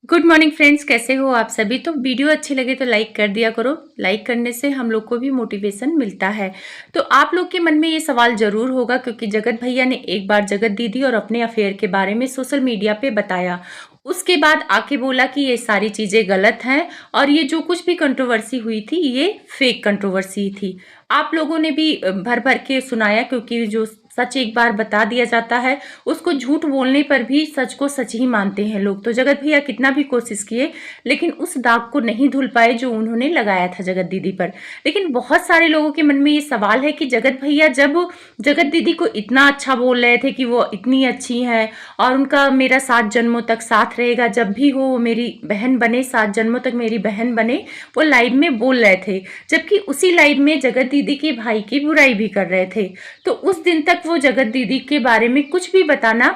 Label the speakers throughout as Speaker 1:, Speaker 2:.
Speaker 1: Good morning friends, कैसे हो आप सभी। तो वीडियो अच्छी लगे तो लाइक कर दिया करो। लाइक करने से हम लोग को भी मोटिवेशन मिलता है। तो आप लोग के मन में ये सवाल जरूर होगा, क्योंकि जगत भैया ने एक बार जगत दीदी और अपने अफेयर के बारे में सोशल मीडिया पे बताया। उसके बाद आके बोला कि ये सारी चीजें गलत हैं और ये जो कुछ भी कंट्रोवर्सी हुई थी ये फेक कंट्रोवर्सी थी। आप लोगों ने भी भर भर के सुनाया, क्योंकि जो सच एक बार बता दिया जाता है उसको झूठ बोलने पर भी सच को सच ही मानते हैं लोग। तो जगत भैया कितना भी कोशिश किए लेकिन उस दाग को नहीं धुल पाए जो उन्होंने लगाया था जगत दीदी पर। लेकिन बहुत सारे लोगों के मन में ये सवाल है कि जगत भैया जब जगत दीदी को इतना अच्छा बोल रहे थे कि वो इतनी अच्छी है और उनका मेरा 7 जन्मों तक साथ रहेगा, जब भी हो वो मेरी बहन बने, 7 जन्मों तक मेरी बहन बने, वो लाइव में बोल रहे थे। जबकि उसी लाइव में जगत दीदी के भाई की बुराई भी कर रहे थे। तो उस दिन तक वो जगत दीदी के बारे में कुछ भी बताना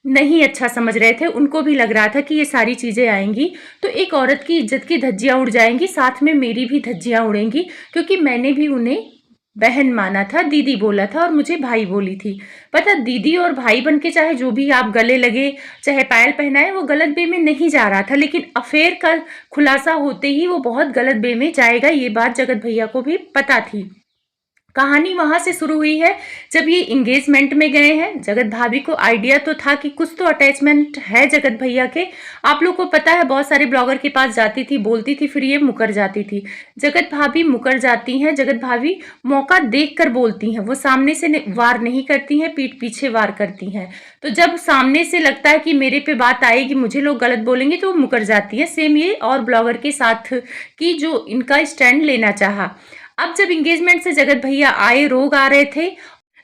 Speaker 1: नहीं अच्छा समझ रहे थे। उनको भी लग रहा था कि ये सारी चीजें आएंगी तो एक औरत की इज्जत की धज्जियां उड़ जाएंगी, साथ में मेरी भी धज्जियां उड़ेंगी, क्योंकि मैंने भी उन्हें बहन माना था, दीदी बोला था और मुझे भाई बोली थी। पता, दीदी और भाई बन के चाहे जो भी आप गले लगे, चाहे पायल पहनाए, वो गलत वे में नहीं जा रहा था। लेकिन अफेयर का खुलासा होते ही वो बहुत गलत वे में जाएगा, ये बात जगत भैया को भी पता थी। कहानी वहां से शुरू हुई है जब ये इंगेजमेंट में गए हैं। जगत भाभी को आइडिया तो था कि कुछ तो अटैचमेंट है जगत भैया के। आप लोग को पता है, बहुत सारे ब्लॉगर के पास जाती थी, बोलती थी, फिर ये मुकर जाती थी। जगत भाभी मुकर जाती हैं। जगत भाभी मौका देख कर बोलती हैं, वो सामने से वार नहीं करती हैं, पीठ पीछे वार करती हैं। तो जब सामने से लगता है कि मेरे पे बात आएगी, मुझे लोग गलत बोलेंगे, तो वो मुकर जाती है। सेम ये और ब्लॉगर के साथ की जो इनका स्टैंड लेना चाहा। अब जब एंगेजमेंट से जगत भैया आए, रोग आ रहे थे,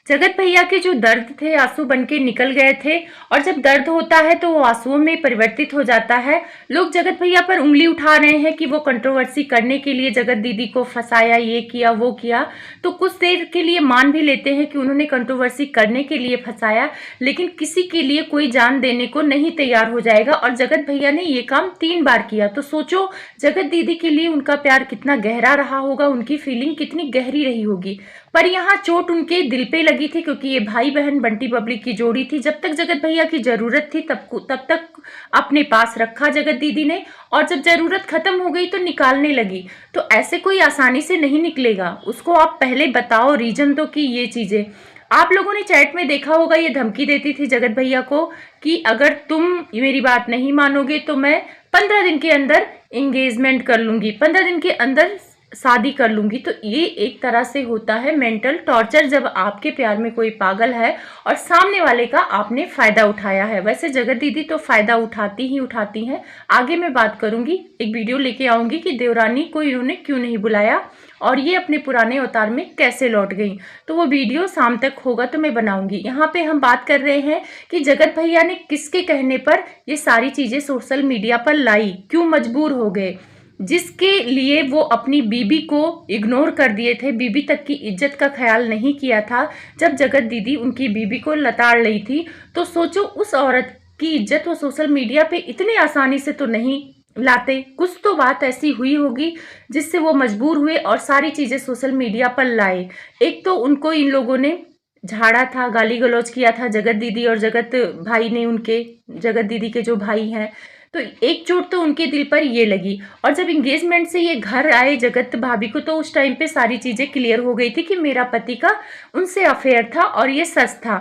Speaker 1: जगत भैया के जो दर्द थे आंसू बन के निकल गए थे। और जब दर्द होता है तो वो आंसुओं में परिवर्तित हो जाता है। लोग जगत भैया पर उंगली उठा रहे हैं कि वो कंट्रोवर्सी करने के लिए जगत दीदी को फंसाया, ये किया वो किया। तो कुछ देर के लिए मान भी लेते हैं कि उन्होंने कंट्रोवर्सी करने के लिए फंसाया, लेकिन किसी के लिए कोई जान देने को नहीं तैयार हो जाएगा। और जगत भैया ने ये काम 3 बार किया। तो सोचो जगत दीदी के लिए उनका प्यार कितना गहरा रहा होगा, उनकी फीलिंग कितनी गहरी रही होगी। पर यहाँ चोट उनके दिल पे लगी थी, क्योंकि ये भाई बहन बंटी बबली की जोड़ी थी। जब तक जगत भैया की जरूरत थी तब तक अपने पास रखा जगत दीदी ने, और जब जरूरत खत्म हो गई तो निकालने लगी। तो ऐसे कोई आसानी से नहीं निकलेगा, उसको आप पहले बताओ, रीजन दो कि ये चीजें। आप लोगों ने चैट में देखा होगा, ये धमकी देती थी जगत भैया को कि अगर तुम मेरी बात नहीं मानोगे तो मैं 15 दिन के अंदर एंगेजमेंट कर लूंगी, 15 दिन के अंदर शादी कर लूंगी। तो ये एक तरह से होता है मेंटल टॉर्चर, जब आपके प्यार में कोई पागल है और सामने वाले का आपने फायदा उठाया है। वैसे जगत दीदी तो फायदा उठाती ही उठाती हैं। आगे मैं बात करूंगी, एक वीडियो लेके आऊंगी कि देवरानी को इन्होंने क्यों नहीं बुलाया और ये अपने पुराने अवतार में कैसे लौट गई। तो वो वीडियो शाम तक होगा तो मैं बनाऊंगी। यहाँ पे हम बात कर रहे हैं कि जगत भैया ने किसके कहने पर ये सारी चीजें सोशल मीडिया पर लाई, क्यों मजबूर हो गए, जिसके लिए वो अपनी बीबी को इग्नोर कर दिए थे, बीबी तक की इज्जत का ख्याल नहीं किया था। जब जगत दीदी उनकी बीबी को लताड़ रही थी, तो सोचो उस औरत की इज्जत वो सोशल मीडिया पे इतने आसानी से तो नहीं लाते। कुछ तो बात ऐसी हुई होगी जिससे वो मजबूर हुए और सारी चीजें सोशल मीडिया पर लाए। एक तो उनको इन लोगों ने झाड़ा था, गाली गलौज किया था, जगत दीदी और जगत भाई ने, उनके जगत दीदी के जो भाई हैं। तो एक चोट तो उनके दिल पर ये लगी। और जब एंगेजमेंट से ये घर आए जगत भाभी को, तो उस टाइम पे सारी चीजें क्लियर हो गई थी कि मेरा पति का उनसे अफेयर था और ये सच था।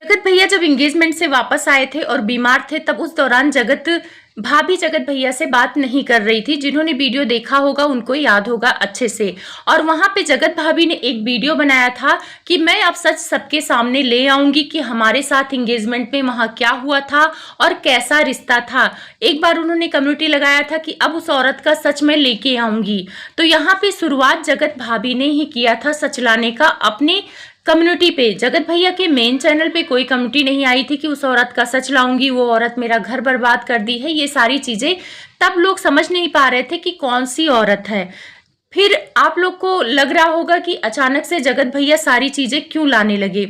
Speaker 1: जगत भैया जब एंगेजमेंट से वापस आए थे और बीमार थे, तब उस दौरान जगत भाभी जगत भैया से बात नहीं कर रही थी। जिन्होंने वीडियो देखा होगा उनको याद होगा अच्छे से। और वहां पे जगत भाभी ने एक वीडियो बनाया था कि मैं अब सच सबके सामने ले आऊंगी कि हमारे साथ एंगेजमेंट में वहां क्या हुआ था और कैसा रिश्ता था। एक बार उन्होंने कम्युनिटी लगाया था कि अब उस औरत का सच मैं लेके आऊंगी। तो यहाँ पे शुरुआत जगत भाभी ने ही किया था सच लाने का अपने कम्युनिटी पे। जगत भैया के मेन चैनल पे कोई कम्युनिटी नहीं आई थी कि उस औरत का सच लाऊंगी, वो औरत मेरा घर बर्बाद कर दी है, ये सारी चीजें। तब लोग समझ नहीं पा रहे थे कि कौन सी औरत है। फिर आप लोग को लग रहा होगा कि अचानक से जगत भैया सारी चीजें क्यों लाने लगे।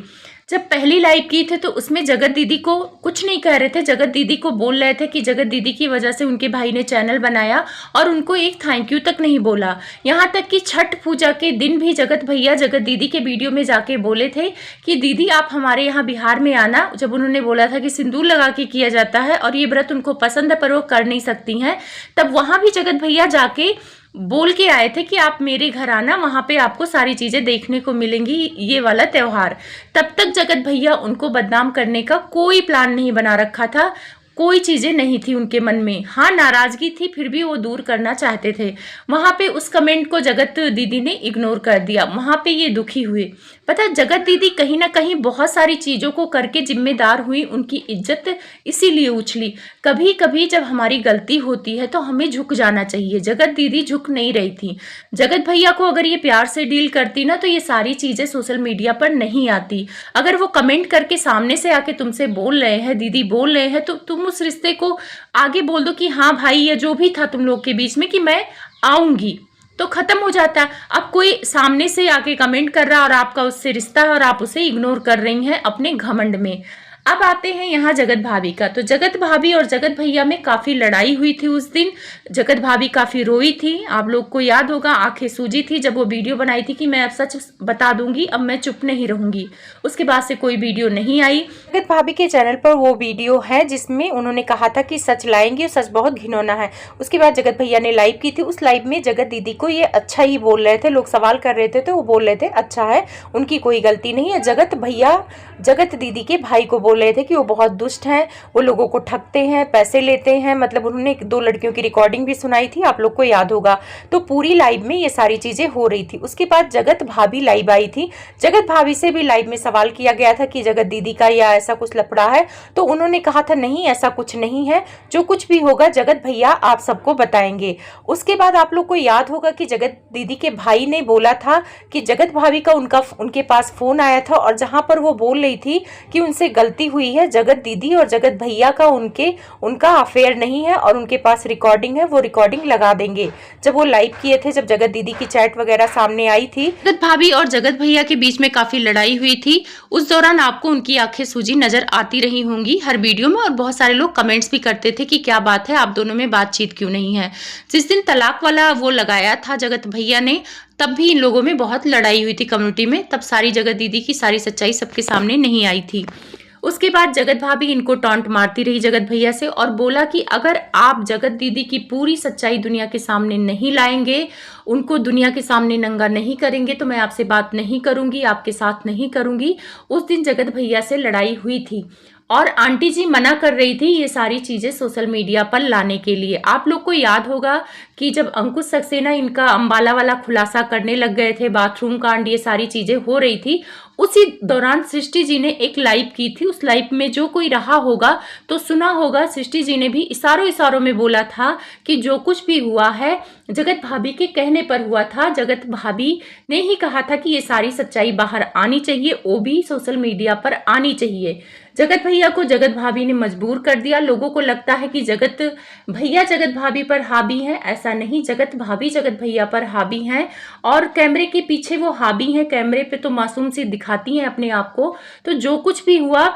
Speaker 1: जब पहली लाइव की थे तो उसमें जगत दीदी को कुछ नहीं कह रहे थे, जगत दीदी को बोल रहे थे कि जगत दीदी की वजह से उनके भाई ने चैनल बनाया, और उनको एक थैंक यू तक नहीं बोला। यहाँ तक कि छठ पूजा के दिन भी जगत भैया जगत दीदी के वीडियो में जाके बोले थे कि दीदी आप हमारे यहाँ बिहार में आना। जब उन्होंने बोला था कि सिंदूर लगा के किया जाता है और ये व्रत उनको पसंद है पर वो कर नहीं सकती हैं, तब वहाँ भी जगत भैया जाके बोल के आए थे कि आप मेरे घर आना, वहां पे आपको सारी चीजें देखने को मिलेंगी, ये वाला त्योहार। तब तक जगत भैया उनको बदनाम करने का कोई प्लान नहीं बना रखा था, कोई चीजें नहीं थी उनके मन में। हाँ, नाराजगी थी, फिर भी वो दूर करना चाहते थे। वहां पे उस कमेंट को जगत दीदी ने इग्नोर कर दिया, वहां पे ये दुखी हुए। पता जगत दीदी कहीं ना कहीं बहुत सारी चीजों को करके जिम्मेदार हुई, उनकी इज्जत इसीलिए उछली। कभी कभी जब हमारी गलती होती है तो हमें झुक जाना चाहिए। जगत दीदी झुक नहीं रही थी। जगत भैया को अगर ये प्यार से डील करती ना तो ये सारी चीजें सोशल मीडिया पर नहीं आती। अगर वो कमेंट करके सामने से आके तुमसे बोल रहे हैं, दीदी बोल रहे हैं, तो तुम उस रिश्ते को आगे बोल दो कि हाँ भाई ये जो भी था तुम लोग के बीच में कि मैं आऊंगी, तो खत्म हो जाता है। अब कोई सामने से आके कमेंट कर रहा है और आपका उससे रिश्ता है और आप उसे इग्नोर कर रही हैं अपने घमंड में। अब आते हैं यहाँ जगत भाभी का। तो जगत भाभी और जगत भैया में काफी लड़ाई हुई थी उस दिन। जगत भाभी काफी रोई थी, आप लोग को याद होगा, आंखें सूजी थी जब वो वीडियो बनाई थी कि मैं अब सच बता दूंगी, अब मैं चुप नहीं रहूंगी। उसके बाद से कोई वीडियो नहीं आई। जगत भाभी के चैनल पर वो वीडियो है जिसमें उन्होंने कहा था कि सच लाएंगे और सच बहुत घिनौना है। उसके बाद जगत भैया ने लाइव की थी, उस लाइव में जगत दीदी को ये अच्छा ही बोल रहे थे, लोग सवाल कर रहे थे तो वो बोल रहे थे अच्छा है, उनकी कोई गलती नहीं है। जगत भैया जगत दीदी के भाई को बोल रहे थे कि वो बहुत दुष्ट हैं, वो लोगों को ठगते हैं, पैसे लेते हैं। मतलब उन्होंने 2 लड़कियों की रिकॉर्डिंग भी सुनाई थी, आप लोग को याद होगा। तो पूरी लाइव में ये सारी चीजें हो रही थी। उसके बाद जगत भाभी लाइव आई थी। जगत भाभी से भी लाइव में सवाल किया गया था कि जगत दीदी का या ऐसा कुछ लफड़ा है, तो उन्होंने कहा था नहीं ऐसा कुछ नहीं है, जो कुछ भी होगा जगत भैया आप सबको बताएंगे। उसके बाद आप लोग को याद होगा कि जगत दीदी के भाई ने बोला था कि जगत भाभी का उनके पास फोन आया था और जहां पर वो बोल रही थी कि उनसे गलती हुई है, जगत दीदी और जगत भैया का उनका अफेयर नहीं है और उनके पास रिकॉर्डिंग है, वो रिकॉर्डिंग लगा देंगे। जब वो लाइव किए थे, जब जगत दीदी की चैट वगैरह सामने आई थी, जगत भाभी और जगत भैया के बीच में काफी लड़ाई हुई थी। उस दौरान आपको उनकी आंखें सूजी नजर आती रही होंगी हर वीडियो में, और बहुत सारे लोग कमेंट्स भी करते थे कि क्या बात है आप दोनों में बातचीत क्यों नहीं है। जिस दिन तलाक वाला वो लगाया था जगत भैया ने, तब भी इन लोगों में बहुत लड़ाई हुई थी कम्युनिटी में। तब सारी जगत दीदी की सारी सच्चाई सबके सामने नहीं आई थी। उसके बाद जगत भाभी इनको टॉन्ट मारती रही जगत भैया से और बोला कि अगर आप जगत दीदी की पूरी सच्चाई दुनिया के सामने नहीं लाएंगे, उनको दुनिया के सामने नंगा नहीं करेंगे, तो मैं आपसे बात नहीं करूंगी, आपके साथ नहीं करूंगी। उस दिन जगत भैया से लड़ाई हुई थी और आंटी जी मना कर रही थी ये सारी चीजें सोशल मीडिया पर लाने के लिए। आप लोग को याद होगा कि जब अंकुश सक्सेना इनका अंबाला वाला खुलासा करने लग गए थे, बाथरूम कांड, ये सारी चीजें हो रही थी, उसी दौरान सृष्टि जी ने एक लाइव की थी। उस लाइव में जो कोई रहा होगा तो सुना होगा, सृष्टि जी ने भी इशारों में बोला था कि जो कुछ भी हुआ है जगत भाभी के कहने पर हुआ था। जगत भाभी ने ही कहा था कि ये सारी सच्चाई बाहर आनी चाहिए, वो भी सोशल मीडिया पर आनी चाहिए। जगत भैया को जगत भाभी ने मजबूर कर दिया। लोगों को लगता है कि जगत भैया जगत भाभी पर हावी हैं, ऐसा नहीं, जगत भाभी जगत भैया पर हावी हैं और कैमरे के पीछे वो हावी हैं। कैमरे पे तो मासूम सी दिखाती हैं अपने आप को। तो जो कुछ भी हुआ,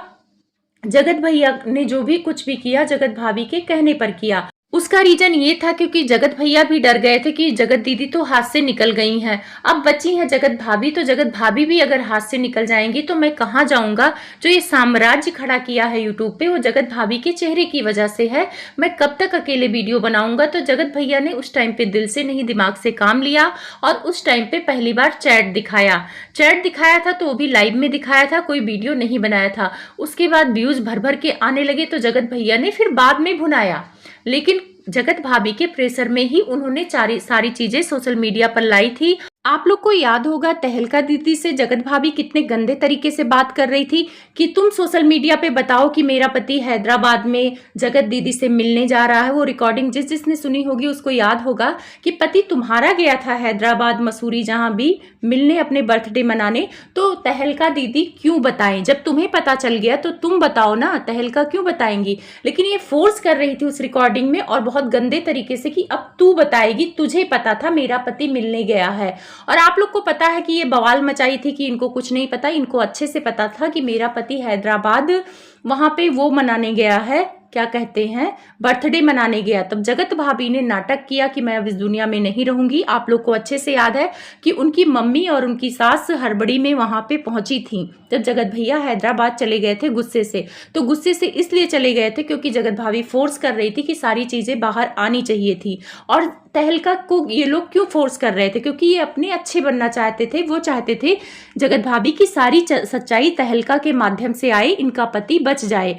Speaker 1: जगत भैया ने जो भी कुछ भी किया जगत भाभी के कहने पर किया। उसका रीजन ये था क्योंकि जगत भैया भी डर गए थे कि जगत दीदी तो हाथ से निकल गई हैं, अब बची हैं जगत भाभी, तो जगत भाभी भी अगर हाथ से निकल जाएंगी तो मैं कहाँ जाऊंगा। जो ये साम्राज्य खड़ा किया है यूट्यूब पे वो जगत भाभी के चेहरे की वजह से है। मैं कब तक अकेले वीडियो बनाऊंगा। तो जगत भैया ने उस टाइम पे दिल से नहीं दिमाग से काम लिया और उस टाइम पे पहली बार चैट दिखाया था तो वो भी लाइव में दिखाया था, कोई वीडियो नहीं बनाया था। उसके बाद व्यूज भर भर के आने लगे तो जगत भैया ने फिर बाद में भुनाया, लेकिन जगत भाभी के प्रेशर में ही उन्होंने सारी चीजें सोशल मीडिया पर लाई थी। आप लोग को याद होगा तहलका दीदी से जगत भाभी कितने गंदे तरीके से बात कर रही थी कि तुम सोशल मीडिया पे बताओ कि मेरा पति हैदराबाद में जगत दीदी से मिलने जा रहा है। वो रिकॉर्डिंग जिसने सुनी होगी उसको याद होगा कि पति तुम्हारा गया था हैदराबाद, मसूरी, जहां भी मिलने, अपने बर्थडे मनाने। तो तहलका दीदी क्यों बताएं, जब तुम्हें पता चल गया तो तुम बताओ ना, तहलका क्यों बताएंगी। लेकिन ये फोर्स कर रही थी उस रिकॉर्डिंग में और बहुत गंदे तरीके से कि अब तू बताएगी, तुझे पता था मेरा पति मिलने गया है। और आप लोग को पता है कि ये बवाल मचाई थी कि इनको कुछ नहीं पता, इनको अच्छे से पता था कि मेरा पति हैदराबाद वहां पे वो मनाने गया है, क्या कहते हैं, बर्थडे मनाने गया। तब जगत भाभी ने नाटक किया कि मैं अब इस दुनिया में नहीं रहूंगी। आप लोग को अच्छे से याद है कि उनकी मम्मी और उनकी सास हड़बड़ी में वहां पे पहुंची थी जब जगत भैया हैदराबाद चले गए थे गुस्से से। तो गुस्से से इसलिए चले गए थे क्योंकि जगत भाभी फोर्स कर रही थी कि सारी चीजें बाहर आनी चाहिए थी। और तहलका को ये लोग क्यों फोर्स कर रहे थे? क्योंकि ये अपने अच्छे बनना चाहते थे। वो चाहते थे जगत भाभी की सारी सच्चाई तहलका के माध्यम से आए, इनका पति बच जाए।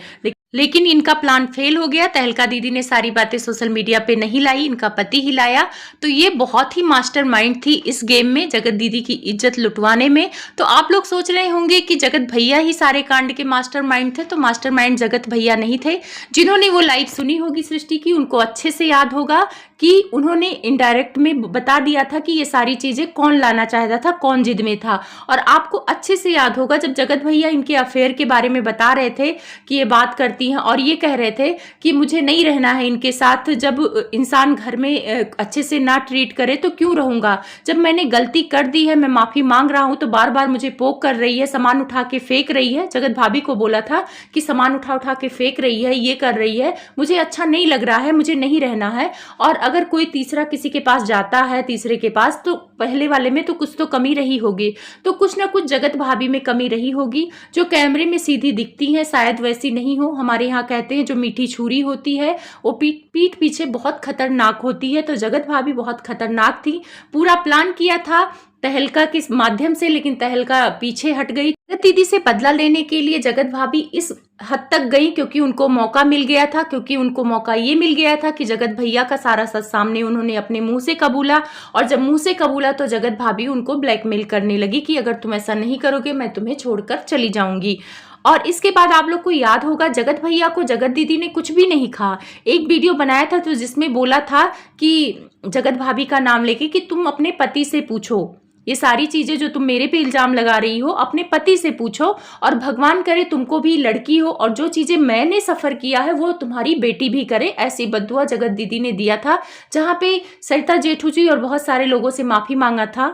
Speaker 1: लेकिन इनका प्लान फेल हो गया। तहलका दीदी ने सारी बातें सोशल मीडिया पे नहीं लाई, इनका पति ही लाया। तो ये बहुत ही मास्टरमाइंड थी इस गेम में, जगत दीदी की इज्जत लुटवाने में। तो आप लोग सोच रहे होंगे कि जगत भैया ही सारे कांड के मास्टरमाइंड थे, तो मास्टरमाइंड जगत भैया नहीं थे। जिन्होंने वो लाइव सुनी होगी सृष्टि की, उनको अच्छे से याद होगा कि उन्होंने इनडायरेक्ट में बता दिया था कि ये सारी चीजें कौन लाना चाहता था, कौन जिद में था। और आपको अच्छे से याद होगा जब जगत भैया इनके अफेयर के बारे में बता रहे थे कि ये बात करती हैं और ये कह रहे थे कि मुझे नहीं रहना है इनके साथ, जब इंसान घर में अच्छे से ना ट्रीट करे तो क्यों रहूंगा, जब मैंने गलती कर दी है, मैं माफी मांग रहा हूं, तो बार बार मुझे पोक कर रही है, सामान उठा के फेंक रही है। जगत भाभी को बोला था कि सामान उठा उठा के फेंक रही है, ये कर रही है, मुझे अच्छा नहीं लग रहा है, मुझे नहीं रहना है। और अगर कोई तीसरा किसी के पास जाता है, तीसरे के पास, तो पहले वाले में तो कुछ तो कमी रही होगी, तो कुछ ना कुछ जगत भाभी में कमी रही होगी। जो कैमरे में सीधी दिखती है शायद वैसी नहीं हो। हमारे यहाँ कहते हैं जो मीठी छुरी होती है वो पीठ पीछे बहुत खतरनाक होती है। तो जगत भाभी बहुत खतरनाक थी। पूरा प्लान किया था तहलका के माध्यम से, लेकिन तहलका पीछे हट गई। दीदी से बदला लेने के लिए जगत भाभी इस हद तक गई क्योंकि उनको मौका मिल गया था, क्योंकि उनको मौका ये मिल गया था कि जगत भैया का सारा सच सामने उन्होंने अपने मुंह से कबूला। और जब मुंह से कबूला तो जगत भाभी उनको ब्लैकमेल करने लगी कि अगर तुम ऐसा नहीं करोगे मैं तुम्हें छोड़कर चली जाऊंगी। और इसके बाद आप लोग को याद होगा जगत भैया को जगत दीदी ने कुछ भी नहीं कहा। एक वीडियो बनाया था तो जिसमें बोला था कि जगत भाभी का नाम लेके कि तुम अपने पति से पूछो, ये सारी चीजें जो तुम मेरे पे इल्जाम लगा रही हो अपने पति से पूछो, और भगवान करे तुमको भी लड़की हो और जो चीजें मैंने सफर किया है वो तुम्हारी बेटी भी करे। ऐसी बद्दुआ जगत दीदी ने दिया था, जहां पे सरिता जेठू जी और बहुत सारे लोगों से माफी मांगा था।